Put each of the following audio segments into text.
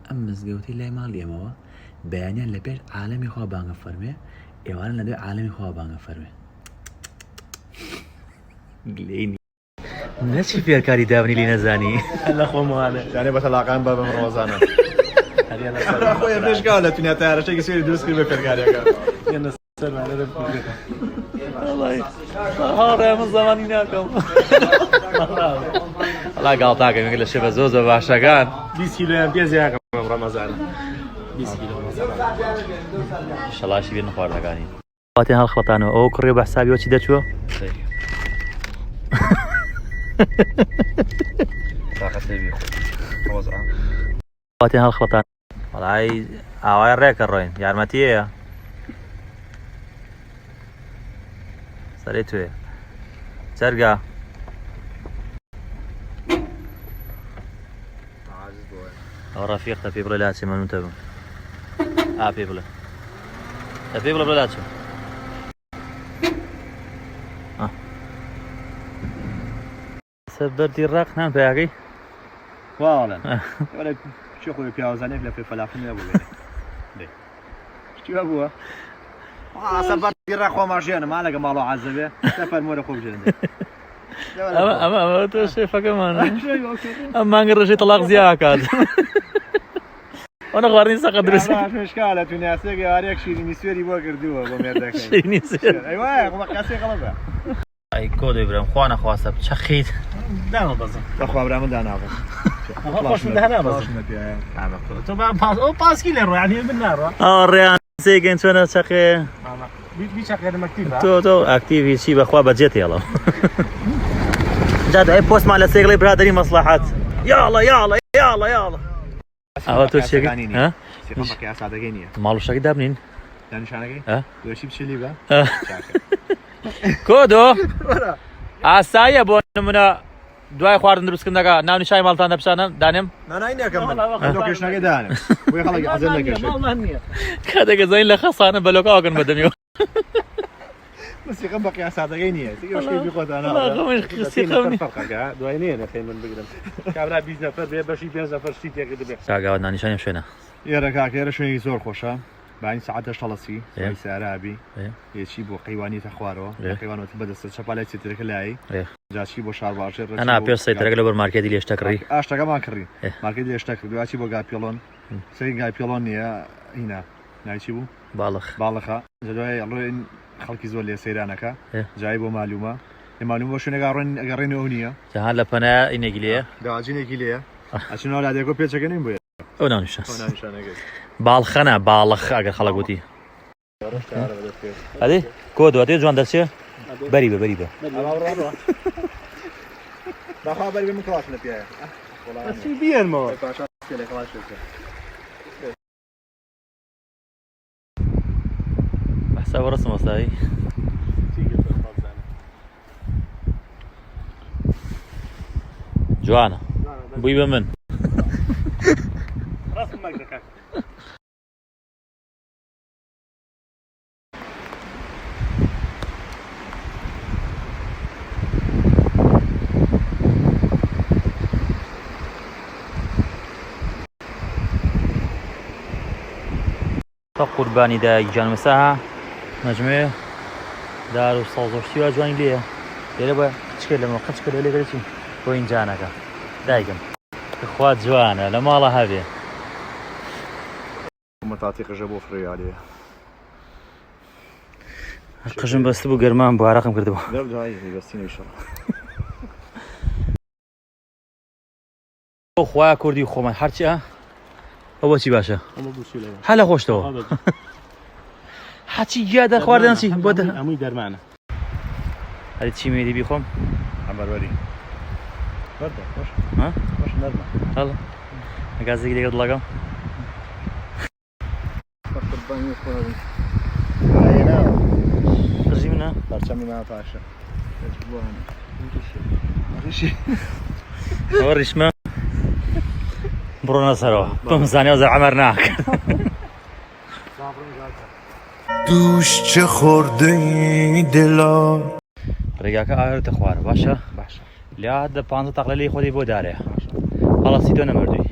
ئەم مزگەوتی لای ماڵی ئێمەوە بەیانیان لە پێش عالەمی خوا بانگە فەرمێ ئێوانە لە دوای عالەمی خوا بانگە فەرمێ گلەینی نەچی فێرکاری داونی لی نەزانی لە خۆمانە یانێ بە تەلاقان بە بەم ڕۆزانە خۆی پێشگا لە تونیا تارەشێکی سوێری دروست کرد بە فێرکاریەکە هاڕێ من زمانی ناکەم وڵا گاڵتاکەم لە شێبە زۆر زۆر باشەکان 20 کیلۆیان پێزیاکەم ڕەمەزانە 20 کیلۆ شەڵاشی بێن خواردەکانی واتێن هەڵخڵەتانەوە ئەوە کوڕێ بە حسابیەوە چی دەچووە واتێن هەڵخڵەتان وەڵای ئاوای ڕێکە ڕۆین یارمەتیەیە سەرێ توێ جەرگا ئەو ڕەفیقتە پێ بڵێ لاچێ مەنوتە بم پێ بڵێ پێ بڵێ بڵێ لاچێ سەبەردی ڕاق نان پێیاکەی واڵێن چی خۆی پیاوەزانێک لە پێ فەلاقی نەبوو شتیوە بووە سەبەردی ڕاق خۆماژیانە ما لەگە ماڵەوە عەزەبێ سەفەرمۆرە خۆ بژێنێ ئەمە تۆ شێفەکەمانە ئەم مانگە ڕژێ تەلاق زیاکات ئەوە خواردنی سەقە دروست مشکا لە تونیاسێک یاریەک شیرینی سوێری بۆ کردووە بۆ مێردەکەی شیرینی سوێر ئەیوایە قوڵە کاسێ قەڵەبە ئەی کۆ دەیبرم خوا نەخواستە چەخیت دانەبەزم بەخوا برامە دانابە تۆ ئەو پاسکی لێ ڕۆ یعنی من ناڕۆ ئەو ڕێیان سێگەن چۆنە چەقێ بیچەقێنم ئەکتیڤە تۆ ئاکتیڤی چی بەخوا بەجێت هێڵە جا دوای پۆستمان لە سێگڵی برادەری مەسلحات یاڵە یاڵە یاڵە یاڵە ئەوە تۆ چێگەی سادەگەی نییە ماڵوشەکەی دابنین دانیشانەکەی دوێشی بچلی بە کۆدۆ ئاساییە بۆ نمونە دوای خواردن دروستکردنەکە ناونی شای ماڵتان دەپشانە دانێم نانای نەکەم لۆکێشنەکەی دانم بۆی خەڵکی حەزر نەکەشێت کاتێکە زەین لە خەسانە بە لۆکاوەکەن بەدەمیەوە مەسیقەم بە قیاساتەکەی نییە دوای نییە نەخەی من بگرم کابرا 20 نەفەر بێ بەشی 5 نەفەر شتی تێکرد بێ کاگاوە نانیشانیم شوێنە ئێرە کاکێرە شوێنی زۆر خۆشە باین سعاتە شەڵەسی سارابی یەکی بۆ قەیوانی تەخوارەوە قەیوانەوە بەدەستە چەپالای چێترەکە لای جاچی بۆ شار باشێ ئەنا پێش سەیترەکە لە بەر مارکێتی لێشتە کڕی ئاشتەکەمان کڕی مارکێتی لێشتە کرد دوواچی بۆ گاپیڵۆن سەری گاپیڵۆن نییە هینا ناچی بوو باڵەخە دوای ڕۆین خەڵکی زۆر لێ سەیرانەکە جای بۆ مالومە مالوم بۆ شوێنێک ئەگەڕێنەوە نییە جاهان لە پەنایە ئینێکی لێیە داواجینێکی لێیە ئەچنەوە لادێکۆ پێچەکەنین بۆیە ئەو نانیشە باڵخەنە باڵەخ ئەگەر خەڵک گوتی ئەدێ کۆ دواتێ جوان دەچێ بەری بە بەری بە باخوا بەری بە من کڵاش لە پیایە بیێنمەوە بەحسا بە ڕستم وەستایی جوانە بووی بە من قوربانی دایک جانمەساها مەجموعێ دار و سەڵزۆشتی وا جوانی لێیە لێرە بە چکە لەمە قەچکە لە لێگەرچی بۆ ئینجانەکە دایکم خوا جوانە لە ماڵە هەبێ مەتاتی قژە بۆ فرێیالیە قژم بەستە بوو گەرمان بۆ عراقم کردەوە خوا کوردی خۆمان هەرچی ئەوە چی باشە هە لە خۆشتەوە هەچی گیا دەخواردنچی بۆ هەمووی دەرمانە هەری چی مێدی بیخۆم ئەمەروەری هەڵ گازێکی لەگەڵ دڵەکەم قژی منە پارچەمی ناتاشە ئەوە ڕیشمە بڕۆنە سەرەوە بەمزانیەوە زە عەمەر ناکە دوش چه خوردەی دڵا ڕێگاکە ئاهێتە خوارە باشە لیا دە 15 تەقلە لێی خۆی بۆ دارەیە هەڵەسی تۆ نەمردووی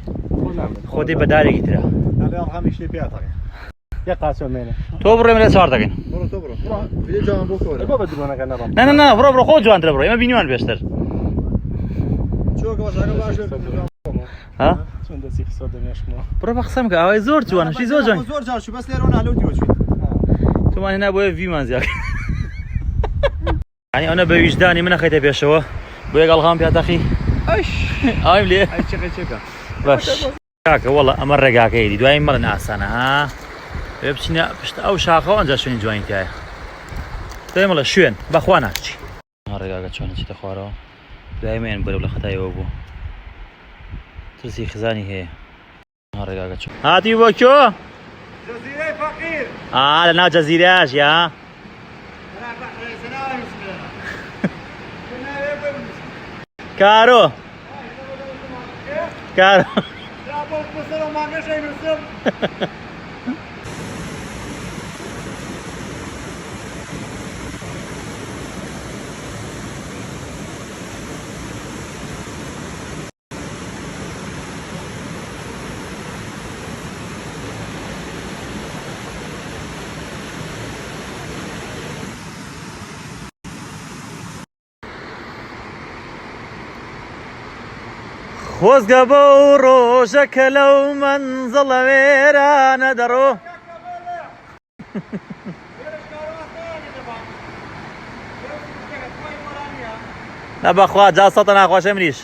خودی بەدارێکی ترە هەڵێ ئەڵهەمیشتی پێاتەکە یە قاسۆمێنێ تۆ بڕێ منە چوار دەکەین بڕۆ تۆ بڕۆ بێ جوان بۆ کۆرە بۆ بە درۆنەکە نەڕۆم نه بڕۆ خۆ جوانترە بڕۆ ئێمە بینیوان بێشتر چۆکە بەشەکە باشە ها چۆن دەستی قسە دەمێشمەوە بڕۆ بە قسەم کە ئەوەی زۆر جوانشی زۆر جوان زۆر جارشی بەس لێرە نالەو دیوەچوی تۆمان هێنا بۆیە ڤیمان زیاد ینی ئەوە بە ویژدانی منە خەیتە پێشەوە بۆ یەک ئەڵغام پیاتەخی ئەویم لێ چێکە باش کاکە وەڵە ئەمە ڕێگاکەیدی دوای مەڵن ئاسانە ها بێ بچینە پشت ئەو شاخەوە ئەنجا شوێنی جوانی تایە دوای مەڵە شوێن بەخوا ناچی ڕێگاکە چۆنە چیتە خوارەوە دوای مێن بەرەو لە خەتایەوە بوو ترسی خزانی هەیە ڕێگاکە چۆن هاتی بۆ کۆ جەزیرەی فەقیر لە ناو جەزیرەش یا کارۆ خۆزگە بە و ڕۆژەکە لەو مەنزڵە وێرانە دەڕۆ نە بەخوا جا سەتە ناخۆشە منیش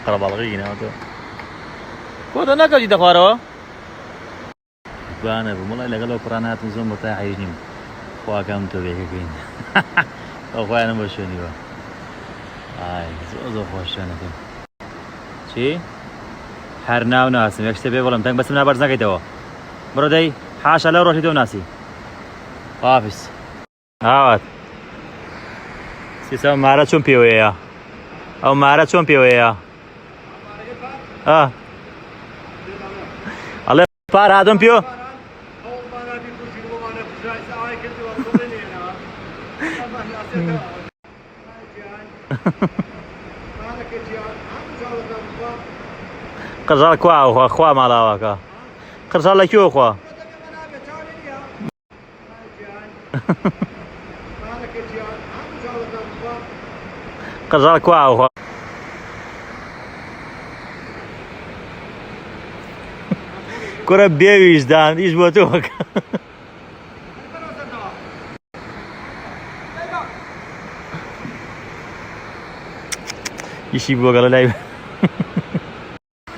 قەرە باڵغینەوە تۆ کۆتە نەکەوتیتە خوارەوە بانە بوو مڵی لەگەڵەوە پڕان هاتم زۆم بە تا حەیژ نیم خواکەم تۆ بێکەکەین ئەو خۆیانم بە شوێنیوە ئای زۆر خۆش شوێنەکەم چی؟ هەر ناو ناسم یەک شتێ بێ بەڵام تەنگ بەسم نابەرز نەکەیتەوە بڕۆ دەی حاشا لەو ڕۆژی تۆ ناسی خافیز هاوات سیسە مارە چۆن پێوەیە ئەو مارە چۆن پێوەیە ئەڵێ پار هاتم پێوە قرژال کواوە خوا ماڵاوەکە قرژال لە کێوە خوا قرژال کواوە کوڕە بێویژدان ئیش بۆ تۆکە ئیشی بۆ گەڵە لای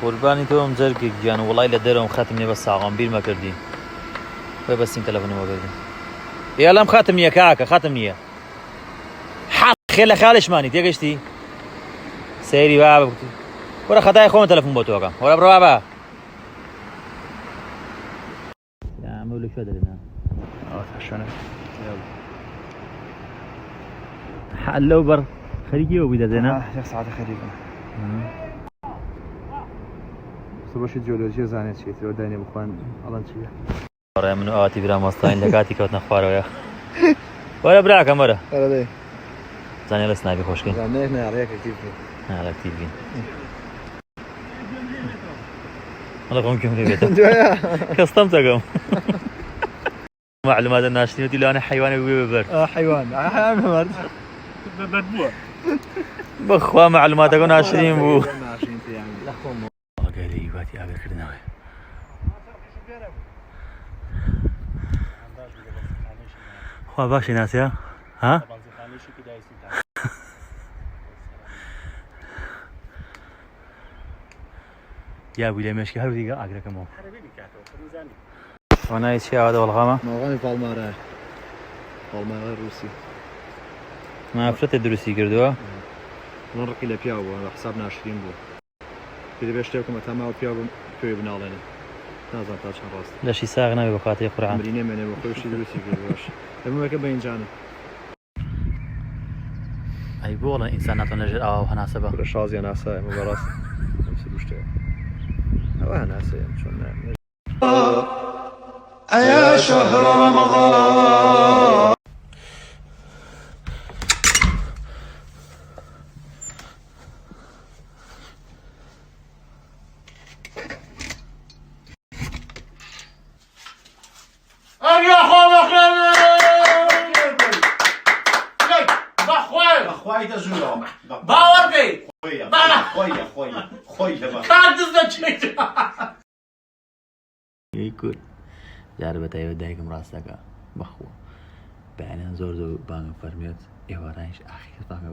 قوربانی تۆم جەرگێک گیان وڵای لە دەرەوەم خەتم نییە بە ساغام بیر مەکردی بە بەستیم تەلەفۆنەوە کردی ئێڵام خەتم نییە کاکە خەتم نییە حەق خێ لە خاڵشمانی تێگەشتی سەیری وا بکتی وەرە خەتای خۆمە تەلەفۆن بۆ تۆکەم وەرە بڕوا بە ئەمە لە کوێ دەرێنە شوێنە حەل لەو بەر خەریکیەوە بووی دەدێنە یەک ساعتە خەریکم باشی جیۆلۆژیە زانێت چێتەوە داینێ بخوان ئەڵەن چیە ڕێ من ئاتی برا مەستاین لە کاتی کەوتنە خوارەوەیە وەرە براکەم وەرە زانێ لە سناپی خۆشکەین ناڕێکتیڤ بین هەڵە خۆم کێم لێ بێتە کەستەم تەگەم معلوماتە ناشتینەتی لەوانە حیوانێک بێ بەبەر حیوان بەبەر بووە بەخوا معلوماتەکە ناشرین بوو ئاگەری واتی ئاگرکردنەوەی خوا باشی ناسیە ها یا بووی لە مێشکی هەرو دیگە ئاگرەکەمەوە ئەوە چی ئاوا دەوەڵغامە ماڵغامی پاڵمارە پاڵمارە رووسی مافرەتە دروستی کردووە من ڕقی لە پیاو بووە حساب ناشرین بوو پێ دەبێت شتێکم تاماوە پیا بم پێی بناڵێنێ نازان تا چەند ڕاست لەشی ساغ ناوی بە خاتەی قورعان ئەمری نێمێنێ بە خۆشی دروستی کردوەش دەمەکە بە ئینجانم ئەی بۆ وەڵە ئینسان ناتوان لەژێر ئاوا هەناسە بە لە شازیان ئاسایە مە بەڕاست ئەمسی دوشتەوە ئەوە هەناسەیە چۆن أيا شهر رمضان مایتە ژوورەوە باوەڕکەی خۆی کار دز دەچێت کورد جارە بە تایبەت دایکم ڕاستەکە بەخۆ بەیانیان زۆر بانگم فەرمێت ئێوارانیش ئاخیکە بانگە